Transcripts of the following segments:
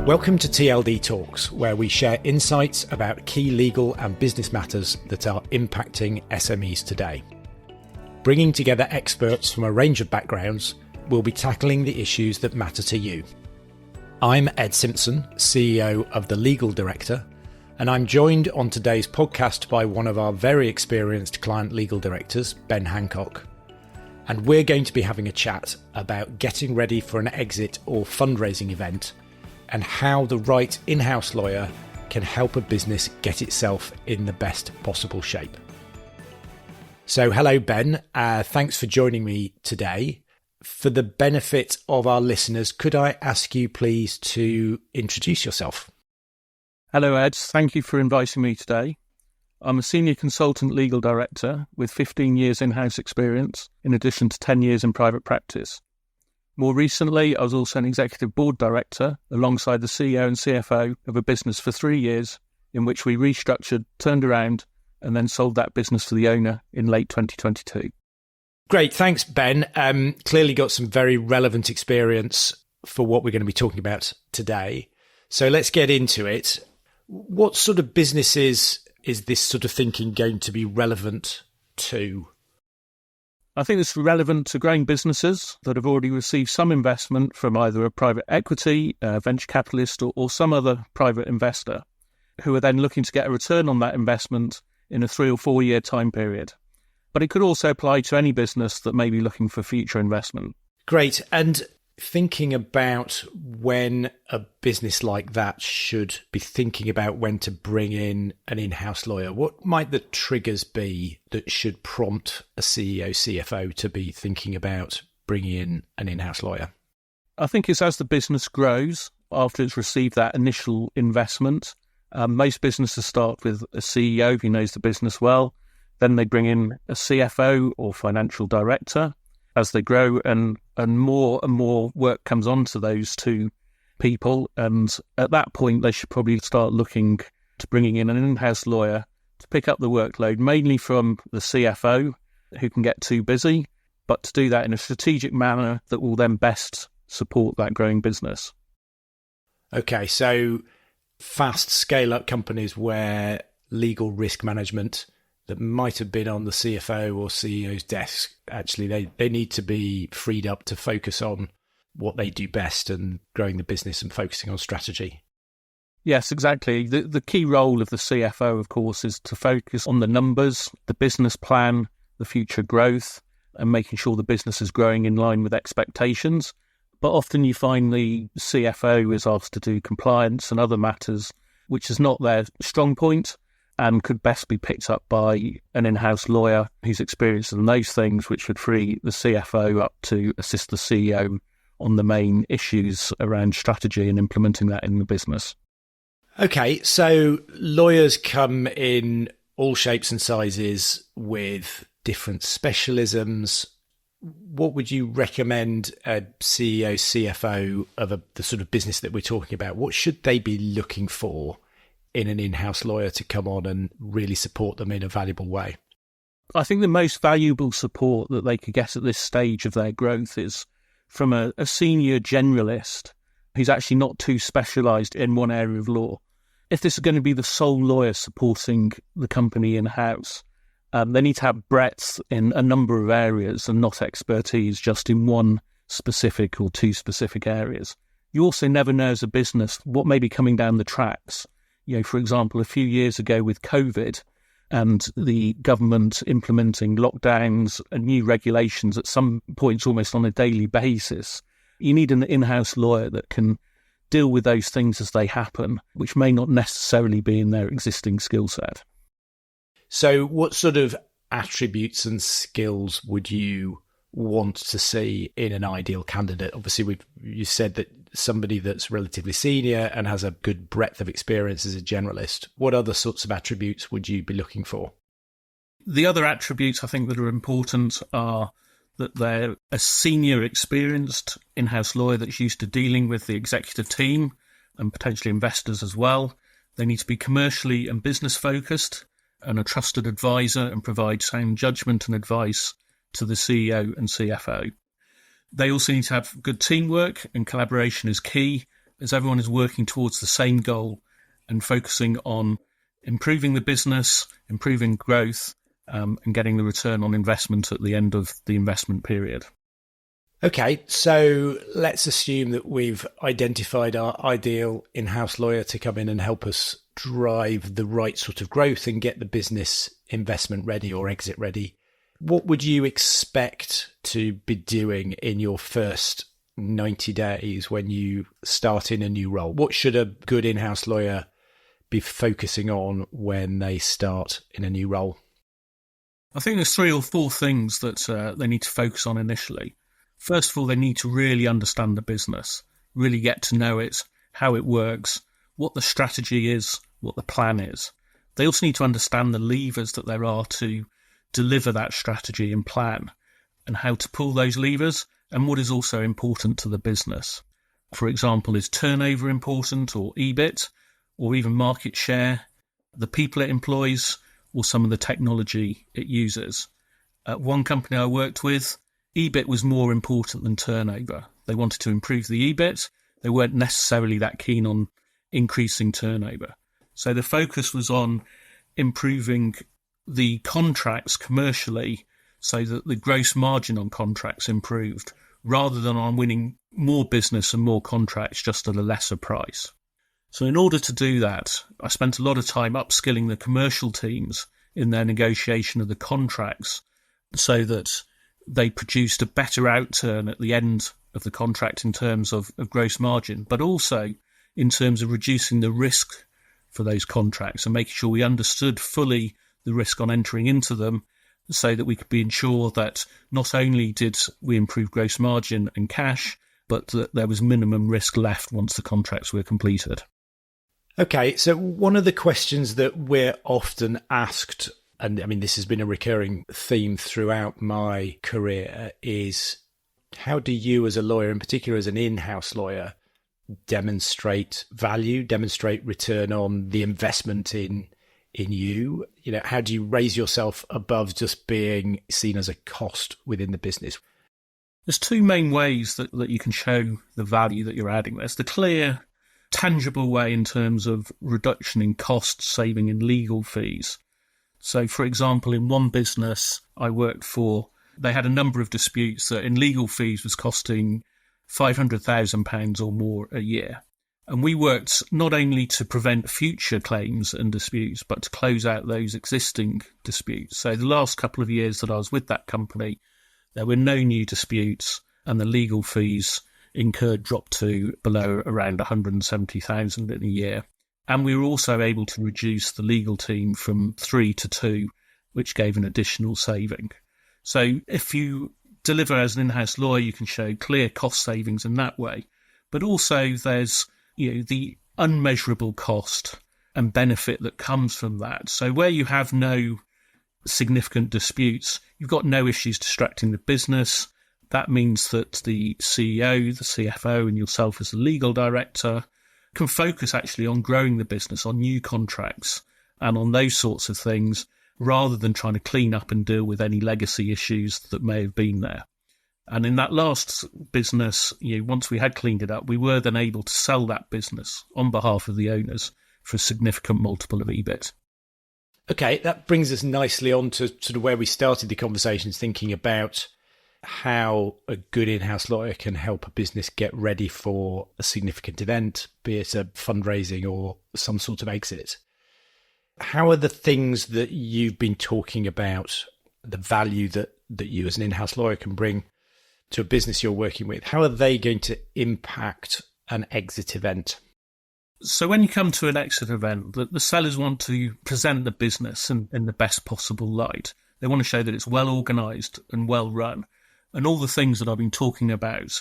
Welcome to TLD Talks, where we share insights about key legal and business matters that are impacting SMEs today. Bringing together experts from a range of backgrounds, we'll be tackling the issues that matter to you. I'm Ed Simpson, CEO of The Legal Director, and I'm joined on today's podcast by one of our very experienced client legal directors, Ben Hancock. And we're going to be having a chat about getting ready for an exit or fundraising event and how the right in-house lawyer can help a business get itself in the best possible shape. So hello, Ben. Thanks for joining me today. For the benefit of our listeners, could I ask you please to introduce yourself? Hello, Ed. Thank you for inviting me today. I'm a senior consultant legal director with 15 years in-house experience, in addition to 10 years in private practice. More recently, I was also an executive board director alongside the CEO and CFO of a business for 3 years, in which we restructured, turned around, and then sold that business to the owner in late 2022. Great. Thanks, Ben. Clearly got some very relevant experience for what we're going to be talking about today. So let's get into it. What sort of businesses is this sort of thinking going to be relevant to? I think it's relevant to growing businesses that have already received some investment from either a private equity, a venture capitalist, or some other private investor, who are then looking to get a return on that investment in a 3 or 4 year time period. But it could also apply to any business that may be looking for future investment. Great. And thinking about when a business like that should be thinking about when to bring in an in-house lawyer, what might the triggers be that should prompt a CEO, CFO to be thinking about bringing in an in-house lawyer? I think it's as the business grows, after it's received that initial investment. Most businesses start with a CEO who knows the business well. Then they bring in a CFO or financial director as they grow, and more work comes onto those two people. And at that point, they should probably start looking to bringing in an in-house lawyer to pick up the workload, mainly from the CFO, who can get too busy, but to do that in a strategic manner that will then best support that growing business. Okay, so fast scale-up companies where legal risk management that might have been on the CFO or CEO's desk, actually they need to be freed up to focus on what they do best and growing the business and focusing on strategy. Yes, exactly. The key role of the CFO, of course, is to focus on the numbers, the business plan, the future growth, and making sure the business is growing in line with expectations. But often you find the CFO is asked to do compliance and other matters, which is not their strong point, and could best be picked up by an in-house lawyer who's experienced in those things, which would free the CFO up to assist the CEO on the main issues around strategy and implementing that in the business. Okay, so lawyers come in all shapes and sizes with different specialisms. What would you recommend a CEO, CFO of the sort of business that we're talking about? What should they be looking for in an in-house lawyer to come on and really support them in a valuable way? I think the most valuable support that they could get at this stage of their growth is from a senior generalist who's actually not too specialised in one area of law. If this is going to be the sole lawyer supporting the company in-house, they need to have breadth in a number of areas and not expertise just in one specific or two specific areas. You also never know as a business what may be coming down the tracks. For example, a few years ago with COVID and the government implementing lockdowns and new regulations at some points almost on a daily basis, you need an in-house lawyer that can deal with those things as they happen, which may not necessarily be in their existing skill set. So what sort of attributes and skills would you want to see in an ideal candidate? Obviously, you said that somebody that's relatively senior and has a good breadth of experience as a generalist. What other sorts of attributes would you be looking for? The other attributes I think that are important are that they're a senior, experienced in-house lawyer that's used to dealing with the executive team and potentially investors as well. They need to be commercially and business focused and a trusted advisor and provide sound judgment and advice to the CEO and CFO. They also need to have good teamwork, and collaboration is key. as everyone is working towards the same goal and focusing on improving the business, improving growth, and getting the return on investment at the end of the investment period. Okay, so let's assume that we've identified our ideal in-house lawyer to come in and help us drive the right sort of growth and get the business investment ready or exit ready. What would you expect to be doing in your first 90 days when you start in a new role? What should a good in-house lawyer be focusing on when they start in a new role? I think there's 3 or 4 things that they need to focus on initially. First of all, they need to really understand the business, really get to know it, how it works, what the strategy is, what the plan is. They also need to understand the levers that there are to deliver that strategy and plan, and how to pull those levers, and what is also important to the business. For example, is turnover important, or EBIT, or even market share, the people it employs, or some of the technology it uses? At one company I worked with, EBIT was more important than turnover. They wanted to improve the EBIT. They weren't necessarily that keen on increasing turnover. So the focus was on improving the contracts commercially so that the gross margin on contracts improved, rather than on winning more business and more contracts just at a lesser price. So in order to do that, I spent a lot of time upskilling the commercial teams in their negotiation of the contracts so that they produced a better outturn at the end of the contract in terms of gross margin, but also in terms of reducing the risk for those contracts and making sure we understood fully the risk on entering into them, so that we could be ensured that not only did we improve gross margin and cash, but that there was minimum risk left once the contracts were completed. Okay, so one of the questions that we're often asked, and I mean, this has been a recurring theme throughout my career, is how do you as a lawyer, in particular as an in-house lawyer, demonstrate value, demonstrate return on the investment in you? You know, how do you raise yourself above just being seen as a cost within the business? There's 2 main ways that you can show the value that you're adding. There's the clear, tangible way in terms of reduction in costs, saving in legal fees. So, for example, in one business I worked for, they had a number of disputes that in legal fees was costing £500,000 or more a year. And we worked not only to prevent future claims and disputes, but to close out those existing disputes. So the last couple of years that I was with that company, there were no new disputes, and the legal fees incurred dropped to below around £170,000 in a year. And we were also able to reduce the legal team from 3 to 2, which gave an additional saving. So if you deliver as an in-house lawyer, you can show clear cost savings in that way. But also there's the unmeasurable cost and benefit that comes from that. So where you have no significant disputes, you've got no issues distracting the business. That means that the CEO, the CFO, and yourself as the legal director can focus actually on growing the business, on new contracts, and on those sorts of things, rather than trying to clean up and deal with any legacy issues that may have been there. And in that last business, once we had cleaned it up, we were then able to sell that business on behalf of the owners for a significant multiple of EBIT. Okay, that brings us nicely on to sort of where we started the conversations, thinking about how a good in-house lawyer can help a business get ready for a significant event, be it a fundraising or some sort of exit. How are the things that you've been talking about, the value that you as an in-house lawyer can bring to a business you're working with, how are they going to impact an exit event? So when you come to an exit event, the sellers want to present the business in the best possible light. They want to show that it's well organised and well run, and all the things that I've been talking about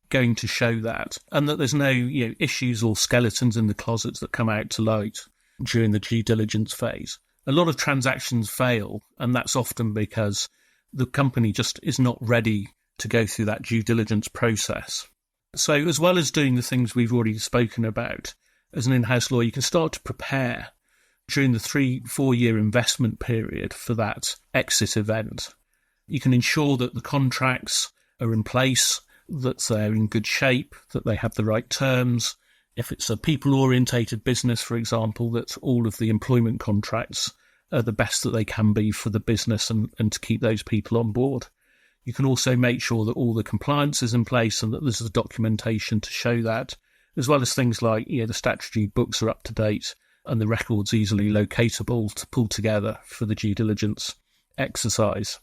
going to show that, and that there's no issues or skeletons in the closets that come out to light during the due diligence phase. A lot of transactions fail, and that's often because the company just is not ready to go through that due diligence process. So as well as doing the things we've already spoken about, as an in-house lawyer, you can start to prepare during the 3-4 year investment period for that exit event. You can ensure that the contracts are in place, that they're in good shape, that they have the right terms. If it's a people-orientated business, for example, that all of the employment contracts are the best that they can be for the business and to keep those people on board. You can also make sure that all the compliance is in place and that there's the documentation to show that, as well as things like the statutory books are up to date and the records easily locatable to pull together for the due diligence exercise.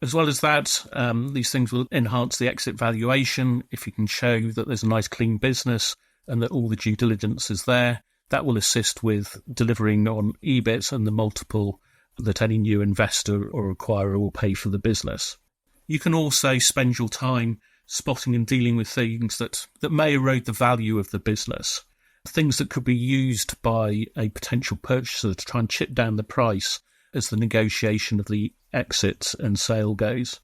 As well as that, these things will enhance the exit valuation. If you can show that there's a nice clean business and that all the due diligence is there, that will assist with delivering on EBIT and the multiple that any new investor or acquirer will pay for the business. You can also spend your time spotting and dealing with things that may erode the value of the business, things that could be used by a potential purchaser to try and chip down the price as the negotiation of the exit and sale goes.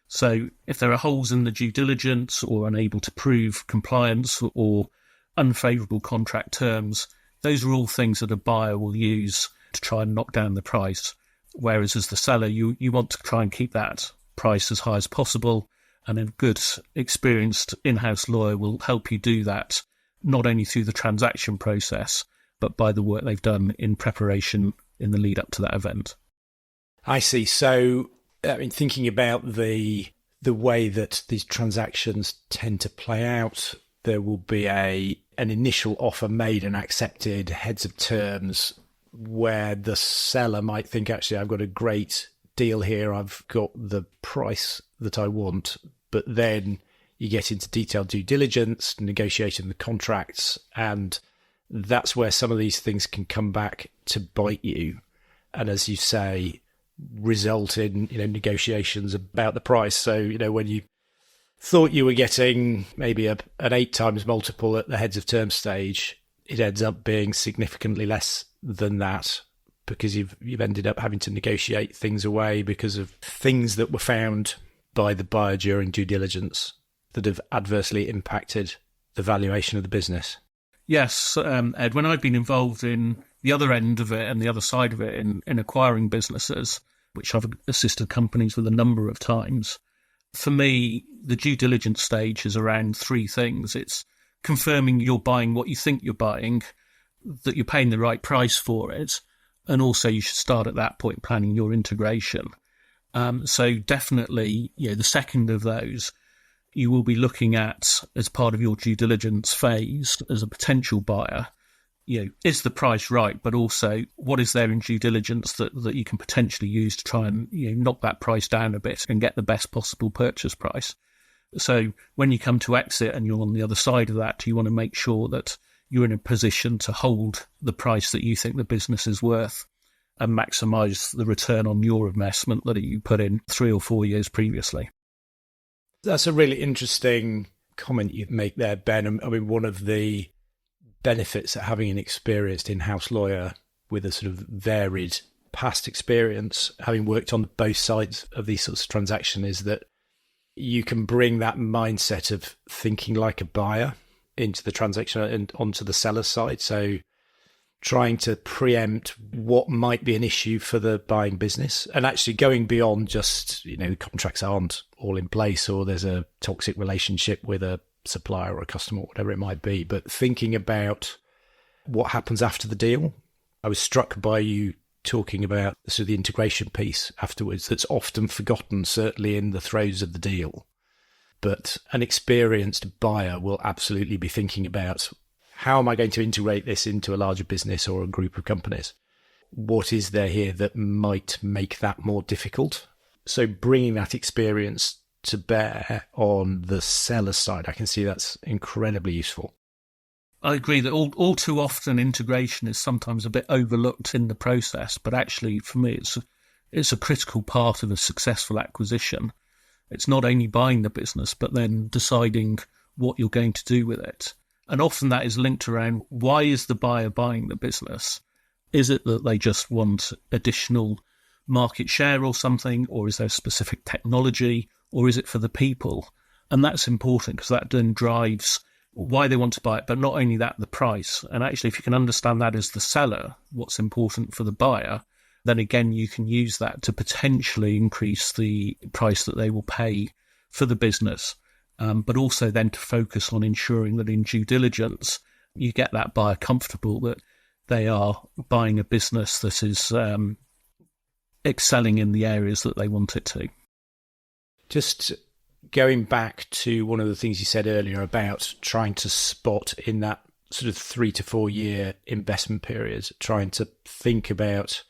So if there are holes in the due diligence or unable to prove compliance or unfavourable contract terms, those are all things that a buyer will use to try and knock down the price. Whereas as the seller, you want to try and keep that price as high as possible, and a good, experienced in-house lawyer will help you do that, not only through the transaction process, but by the work they've done in preparation in the lead up to that event. I see. So, thinking about the way that these transactions tend to play out, there will be an initial offer made and accepted, heads of terms, where the seller might think, actually, I've got a great deal here, I've got the price that I want, but then you get into detailed due diligence, negotiating the contracts, and that's where some of these things can come back to bite you. And as you say, result in, negotiations about the price. So, when you thought you were getting maybe an 8 times multiple at the heads of term stage, it ends up being significantly less than that because you've ended up having to negotiate things away because of things that were found by the buyer during due diligence that have adversely impacted the valuation of the business. Yes, Ed, when I've been involved in the other end of it and the other side of it in acquiring businesses, which I've assisted companies with a number of times, for me, the due diligence stage is around 3 things. It's confirming you're buying what you think you're buying, that you're paying the right price for it, and also you should start at that point planning your integration. So definitely, the second of those, you will be looking at as part of your due diligence phase as a potential buyer. Is the price right? But also, what is there in due diligence that you can potentially use to try and knock that price down a bit and get the best possible purchase price? So when you come to exit and you're on the other side of that, you want to make sure that you're in a position to hold the price that you think the business is worth and maximise the return on your investment that you put in 3 or 4 years previously. That's a really interesting comment you make there, Ben. One of the benefits of having an experienced in-house lawyer with a sort of varied past experience, having worked on both sides of these sorts of transactions, is that you can bring that mindset of thinking like a buyer into the transaction and onto the seller side. So trying to preempt what might be an issue for the buying business and actually going beyond just, the contracts aren't all in place or there's a toxic relationship with a supplier or a customer, whatever it might be, but thinking about what happens after the deal. I was struck by you talking about sort of the integration piece afterwards that's often forgotten, certainly in the throes of the deal. But an experienced buyer will absolutely be thinking about, how am I going to integrate this into a larger business or a group of companies? What is there here that might make that more difficult? So bringing that experience to bear on the seller side, I can see that's incredibly useful. I agree that all too often integration is sometimes a bit overlooked in the process, but actually for me it's a critical part of a successful acquisition. It's not only buying the business, but then deciding what you're going to do with it. And often that is linked around, why is the buyer buying the business? Is it that they just want additional market share or something, or is there specific technology, or is it for the people? And that's important because that then drives why they want to buy it, but not only that, the price. And actually, if you can understand that as the seller, what's important for the buyer, then again, you can use that to potentially increase the price that they will pay for the business. But also then to focus on ensuring that in due diligence, you get that buyer comfortable that they are buying a business that is excelling in the areas that they want it to. Just going back to one of the things you said earlier about trying to spot in that sort of 3 to 4 year investment period, trying to think about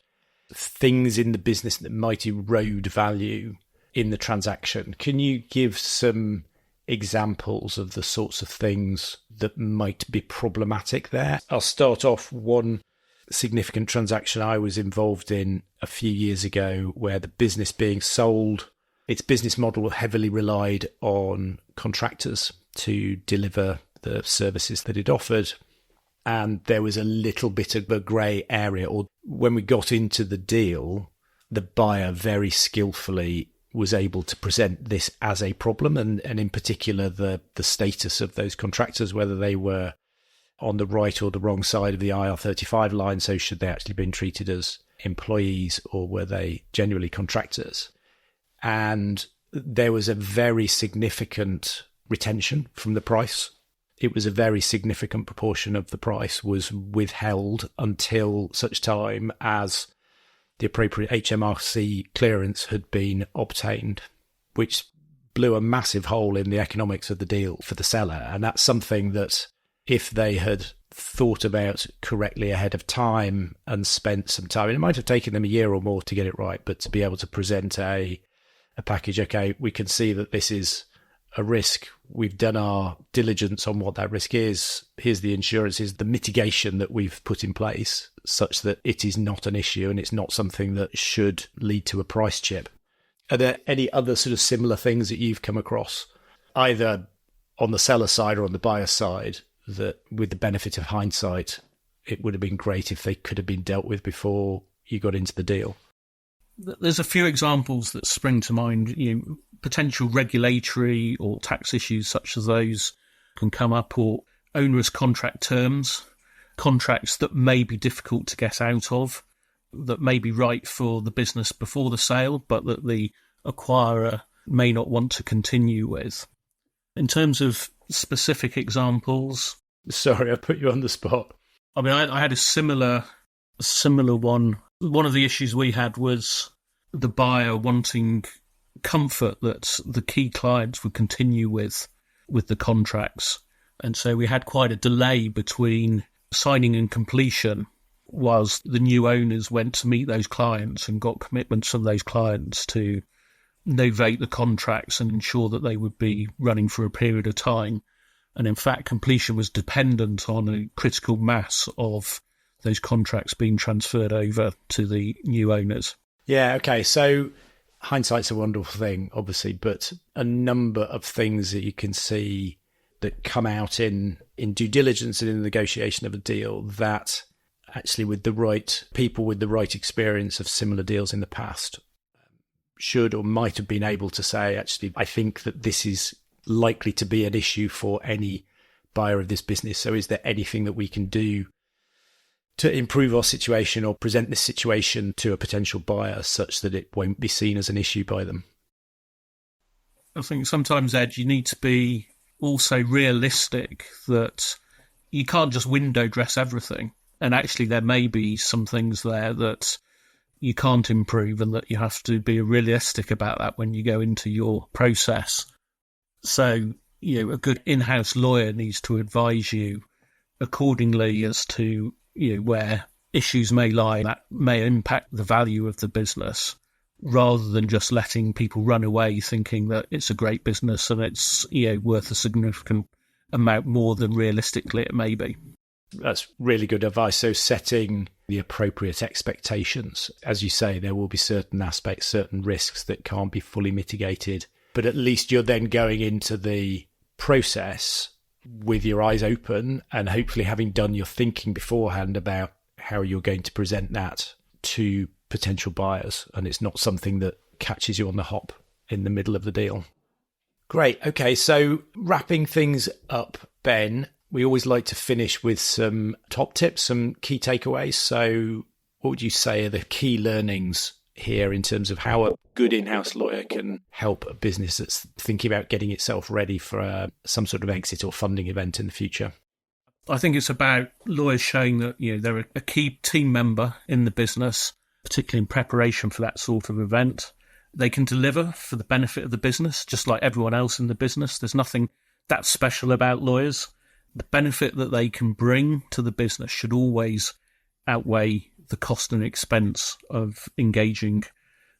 things in the business that might erode value in the transaction. Can you give some examples of the sorts of things that might be problematic there? I'll start off one significant transaction I was involved in a few years ago where the business being sold, its business model heavily relied on contractors to deliver the services that it offered. And there was a little bit of a grey area, or when we got into the deal, the buyer very skillfully was able to present this as a problem, and in particular the status of those contractors, whether they were on the right or the wrong side of the IR35 line, so should they actually been treated as employees or were they genuinely contractors. And there was a very significant retention from the price. It was a very significant proportion of the price was withheld until such time as the appropriate HMRC clearance had been obtained, which blew a massive hole in the economics of the deal for the seller. And that's something that if they had thought about correctly ahead of time and spent some time, and it might have taken them a year or more to get it right, but to be able to present a package, okay, we can see that this is a risk. We've done our diligence on what that risk is. Here's the insurance, here's the mitigation that we've put in place such that it is not an issue and it's not something that should lead to a price chip. Are there any other sort of similar things that you've come across, either on the seller side or on the buyer side, that with the benefit of hindsight, it would have been great if they could have been dealt with before you got into the deal? There's a few examples that spring to mind. Potential regulatory or tax issues such as those can come up, or onerous contract terms, contracts that may be difficult to get out of, that may be right for the business before the sale, but that the acquirer may not want to continue with. In terms of specific examples... Sorry, I put you on the spot. I mean, I had a similar one. One of the issues we had was the buyer wanting comfort that the key clients would continue with the contracts. And so we had quite a delay between signing and completion whilst the new owners went to meet those clients and got commitments from those clients to novate the contracts and ensure that they would be running for a period of time. And in fact, completion was dependent on a critical mass of those contracts being transferred over to the new owners. Yeah, okay. So hindsight's a wonderful thing, obviously, but a number of things that you can see that come out in due diligence and in the negotiation of a deal that actually with the right people with the right experience of similar deals in the past should or might have been able to say, actually, I think that this is likely to be an issue for any buyer of this business. So is there anything that we can do to improve our situation or present this situation to a potential buyer such that it won't be seen as an issue by them? I think sometimes, Ed, you need to be also realistic that you can't just window dress everything. And actually there may be some things there that you can't improve and that you have to be realistic about that when you go into your process. So, a good in-house lawyer needs to advise you accordingly as to where issues may lie that may impact the value of the business, rather than just letting people run away thinking that it's a great business and it's worth a significant amount more than realistically it may be. That's really good advice. So setting the appropriate expectations. As you say, there will be certain aspects, certain risks that can't be fully mitigated, but at least you're then going into the process with your eyes open and hopefully having done your thinking beforehand about how you're going to present that to potential buyers. And it's not something that catches you on the hop in the middle of the deal. Great. Okay. So wrapping things up, Ben, we always like to finish with some top tips, some key takeaways. So what would you say are the key learnings here in terms of how a good in-house lawyer can help a business that's thinking about getting itself ready for some sort of exit or funding event in the future? I think it's about lawyers showing that they're a key team member in the business, particularly in preparation for that sort of event. They can deliver for the benefit of the business, just like everyone else in the business. There's nothing that special about lawyers. The benefit that they can bring to the business should always outweigh the cost and expense of engaging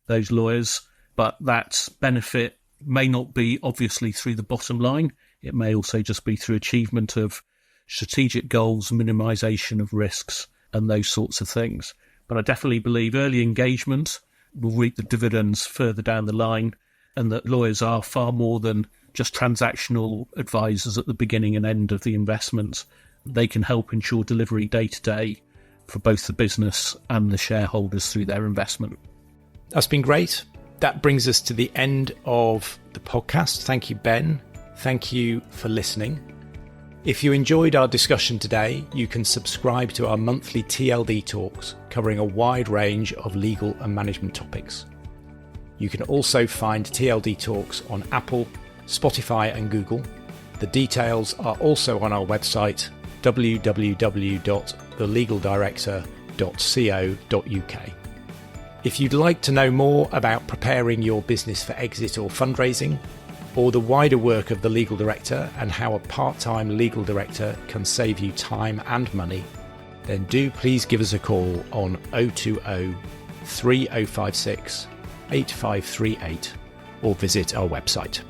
those lawyers. But that benefit may not be obviously through the bottom line. It may also just be through achievement of strategic goals, minimisation of risks, and those sorts of things. But I definitely believe early engagement will reap the dividends further down the line, and that lawyers are far more than just transactional advisors at the beginning and end of the investment. They can help ensure delivery day to day for both the business and the shareholders through their investment. That's been great. That brings us to the end of the podcast. Thank you, Ben. Thank you for listening. If you enjoyed our discussion today, you can subscribe to our monthly TLD talks covering a wide range of legal and management topics. You can also find TLD talks on Apple, Spotify and Google. The details are also on our website, www.thelegaldirector.co.uk. If you'd like to know more about preparing your business for exit or fundraising, or the wider work of the legal director and how a part-time legal director can save you time and money, then do please give us a call on 020 3056 8538 or visit our website.